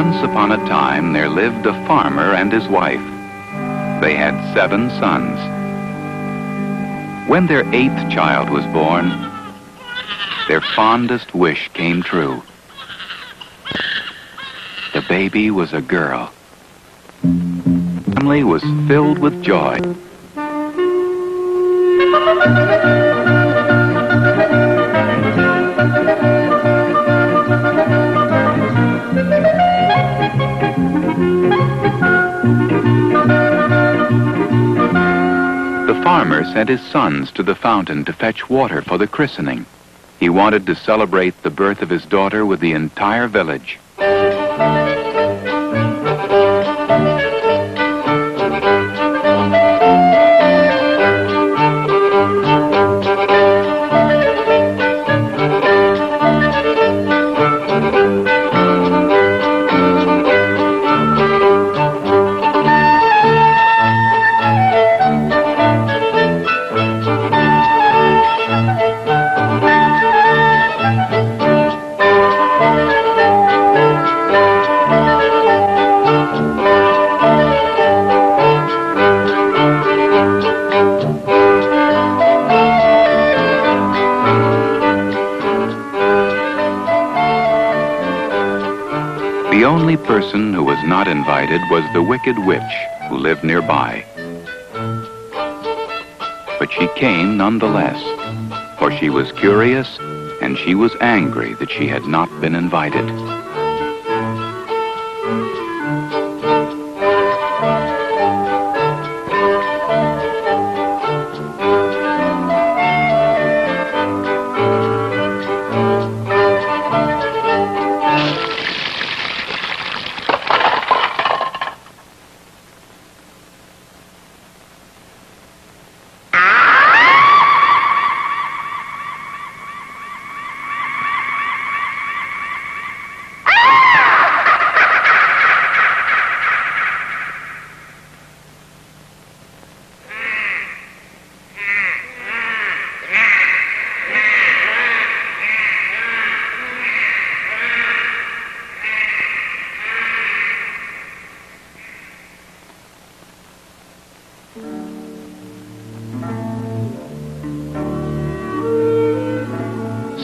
Once upon a time, there lived a farmer and his wife. They had 7 sons. When their 8th child was born, their fondest wish came true. The baby was a girl. The family was filled with joy. The farmer sent his sons to the fountain to fetch water for the christening. He wanted to celebrate the birth of his daughter with the entire village. The only person who was not invited was the wicked witch who lived nearby. But she came nonetheless, for she was curious and she was angry that she had not been invited.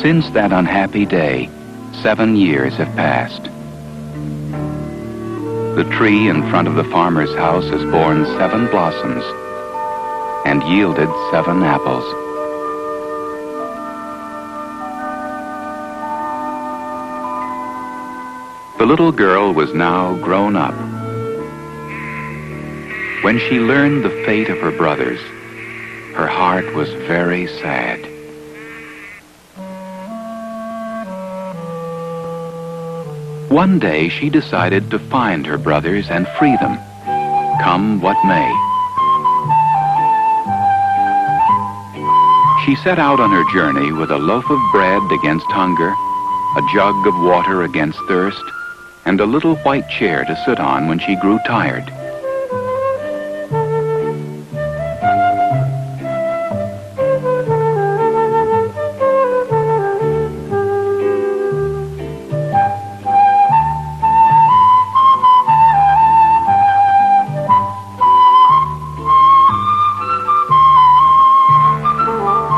Since that unhappy day, 7 years have passed. The tree in front of the farmer's house has borne 7 blossoms and yielded 7 apples. The little girl was now grown up. When she learned the fate of her brothers, her heart was very sad. One day she decided to find her brothers and free them, come what may. She set out on her journey with a loaf of bread against hunger, a jug of water against thirst, and a little white chair to sit on when she grew tired.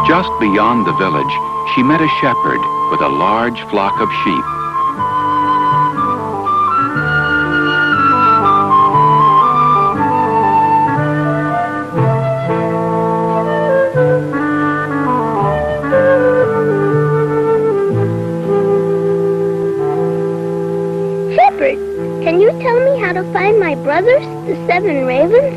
Just beyond the village, she met a shepherd with a large flock of sheep. Shepherd, can you tell me how to find my brothers, the 7 ravens?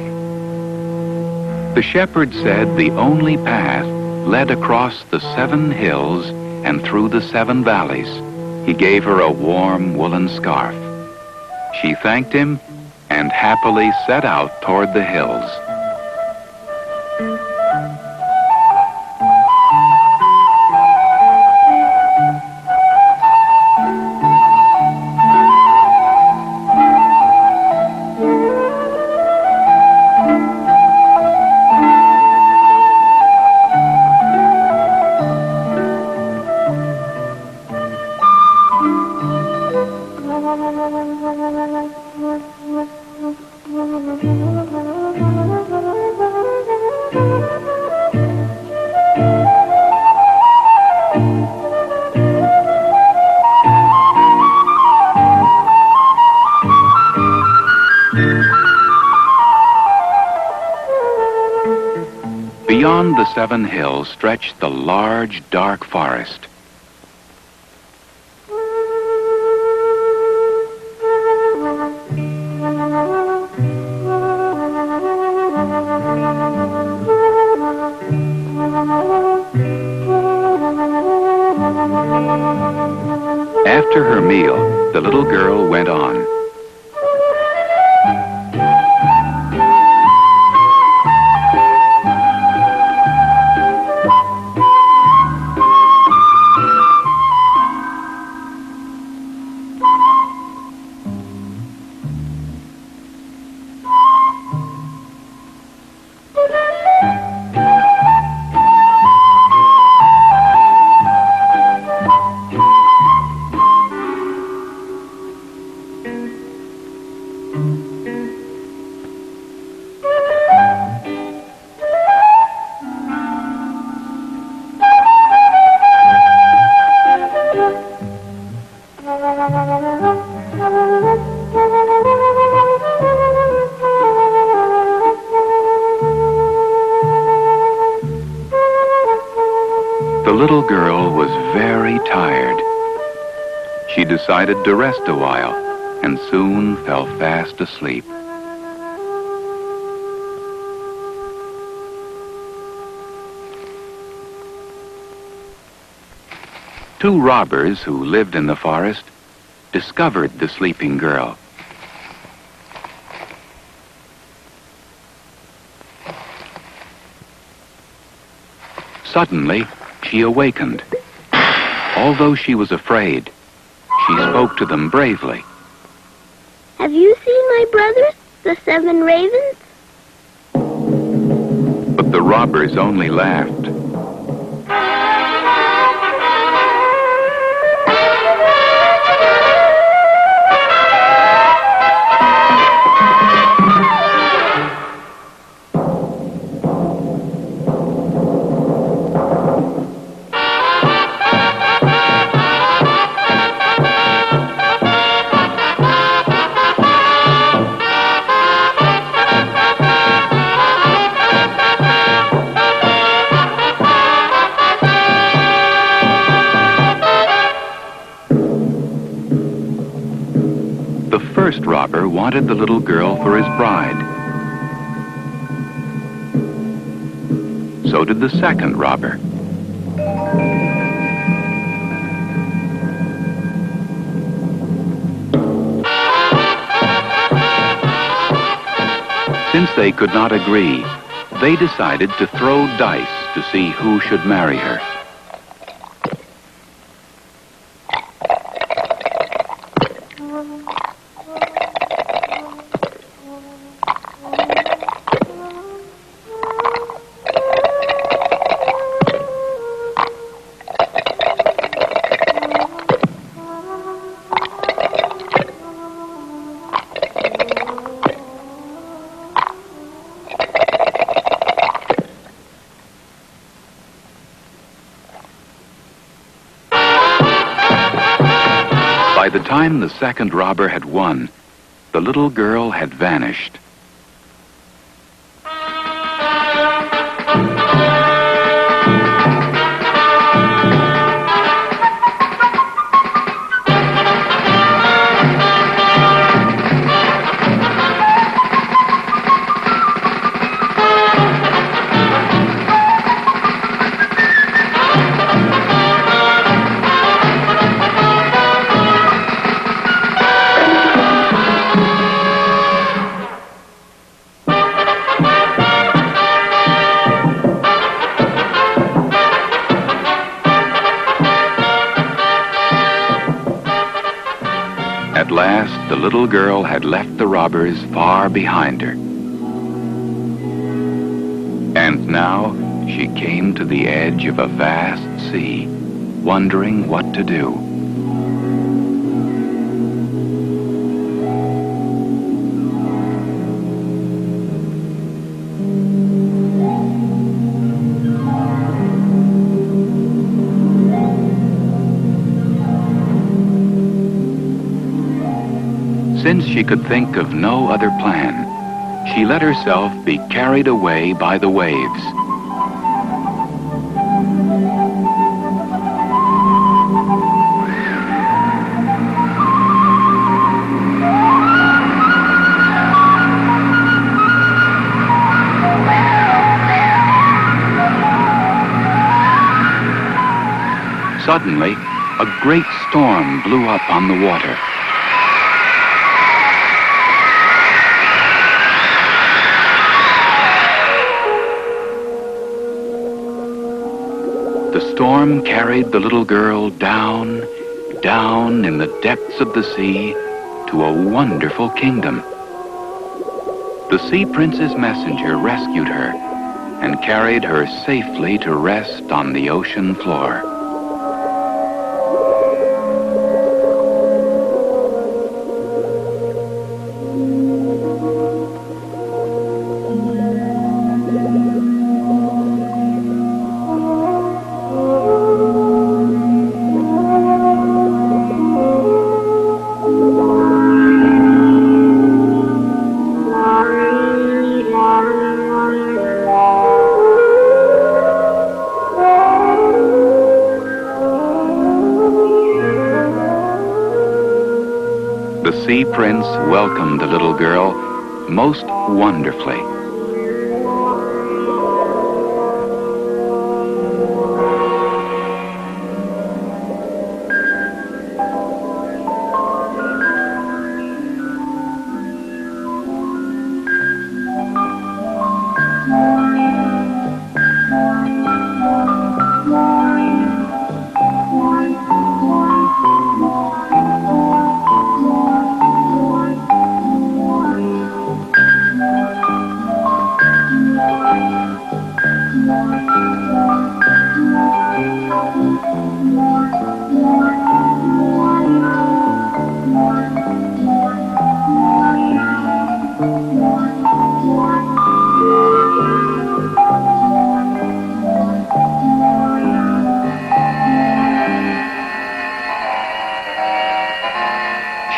The shepherd said the only path led across the 7 hills and through the 7 valleys. He gave her a warm woolen scarf. She thanked him and happily set out toward the hills. Beyond the 7 hills stretched the large, dark forest. After her meal, the little girl went on. The little girl was very tired. She decided to rest a while and soon fell fast asleep. Two robbers who lived in the forest discovered the sleeping girl. Suddenly, she awakened. Although she was afraid, she spoke to them bravely. Have you seen my brothers, the 7 ravens? But the robbers only laughed. The first robber wanted the little girl for his bride. So did the second robber. Since they could not agree, they decided to throw dice to see who should marry her. By the time the second robber had won, the little girl had vanished. At last, the little girl had left the robbers far behind her. And now she came to the edge of a vast sea, wondering what to do. Since she could think of no other plan, she let herself be carried away by the waves. Suddenly, a great storm blew up on the water. The storm carried the little girl down, down in the depths of the sea to a wonderful kingdom. The sea prince's messenger rescued her and carried her safely to rest on the ocean floor. The sea prince welcomed the little girl most wonderfully.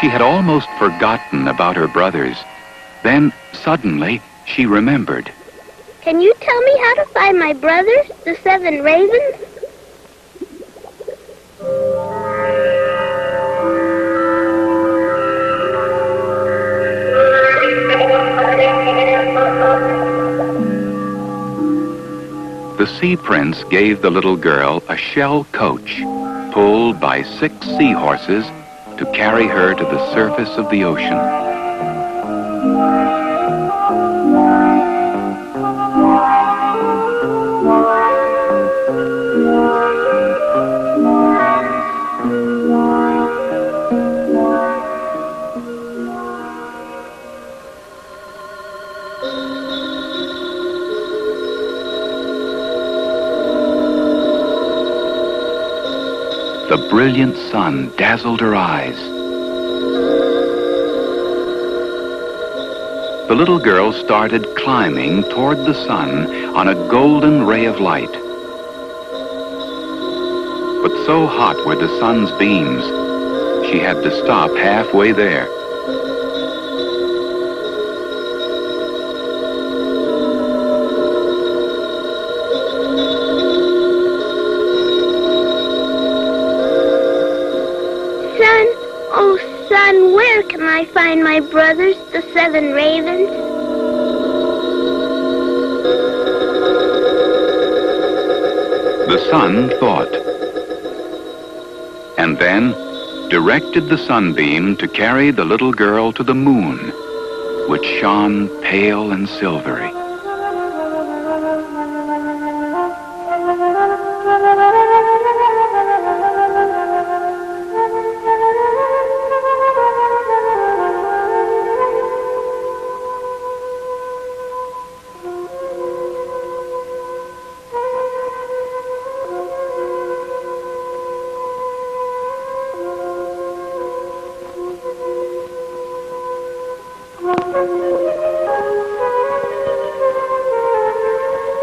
She had almost forgotten about her brothers. Then, suddenly, she remembered. Can you tell me how to find my brothers, the 7 ravens? The sea prince gave the little girl a shell coach pulled by 6 seahorses to carry her to the surface of the ocean. The brilliant sun dazzled her eyes. The little girl started climbing toward the sun on a golden ray of light. But so hot were the sun's beams, she had to stop halfway there. Son, where can I find my brothers, the 7 ravens? The sun thought, and then directed the sunbeam to carry the little girl to the moon, which shone pale and silvery.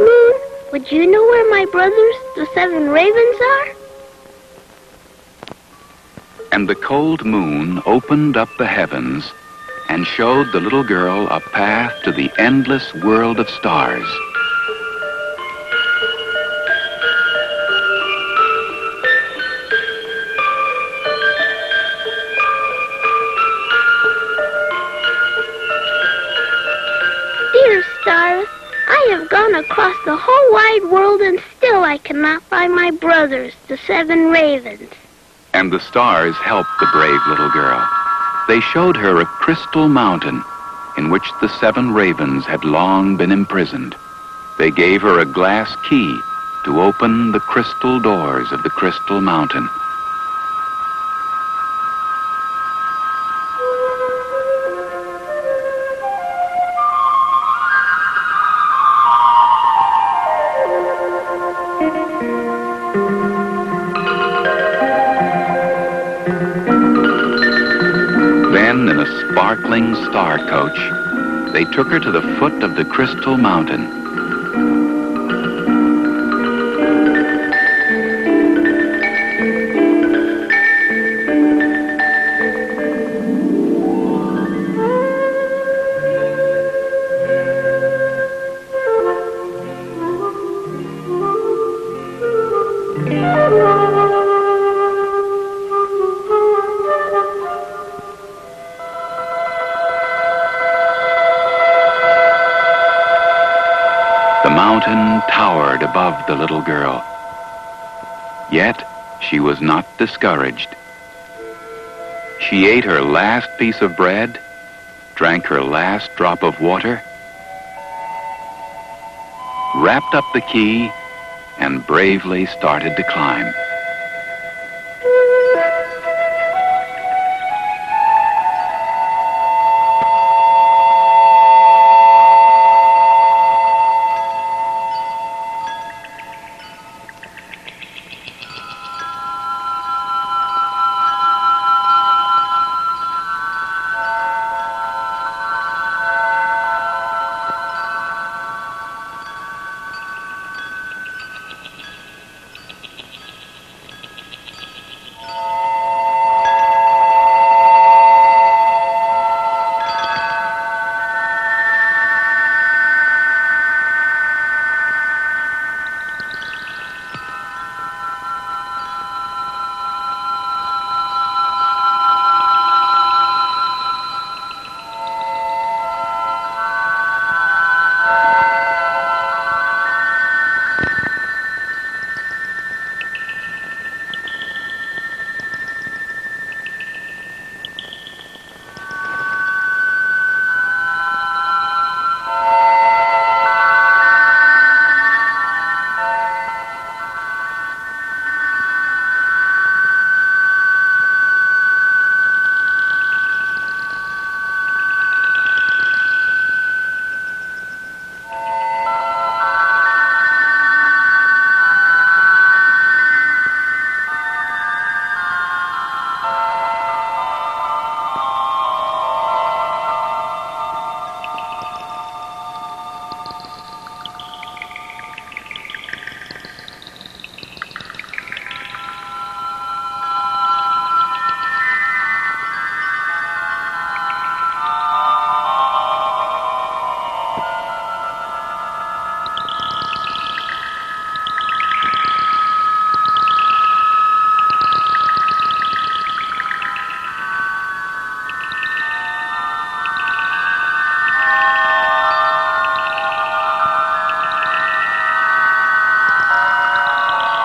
Moon, would you know where my brothers, the 7 ravens, are? And the cold moon opened up the heavens and showed the little girl a path to the endless world of stars. Dear stars, I have gone across the whole wide world, and still I cannot find my brothers, the 7 ravens. And the stars helped the brave little girl. They showed her a crystal mountain in which the 7 ravens had long been imprisoned. They gave her a glass key to open the crystal doors of the crystal mountain. Then, in a sparkling star coach, they took her to the foot of the crystal mountain. The mountain towered above the little girl. Yet she was not discouraged. She ate her last piece of bread, drank her last drop of water, wrapped up the key, and bravely started to climb.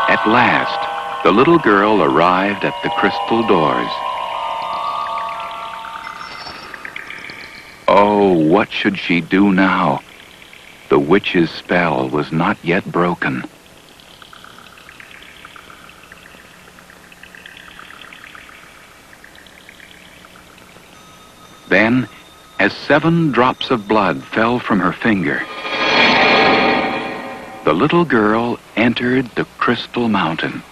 At last, the little girl arrived at the crystal doors. Oh, what should she do now? The witch's spell was not yet broken. Then, as 7 drops of blood fell from her finger, the little girl entered the crystal mountain.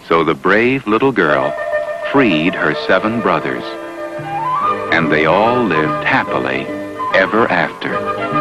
So the brave little girl freed her 7 brothers, and they all lived happily ever after.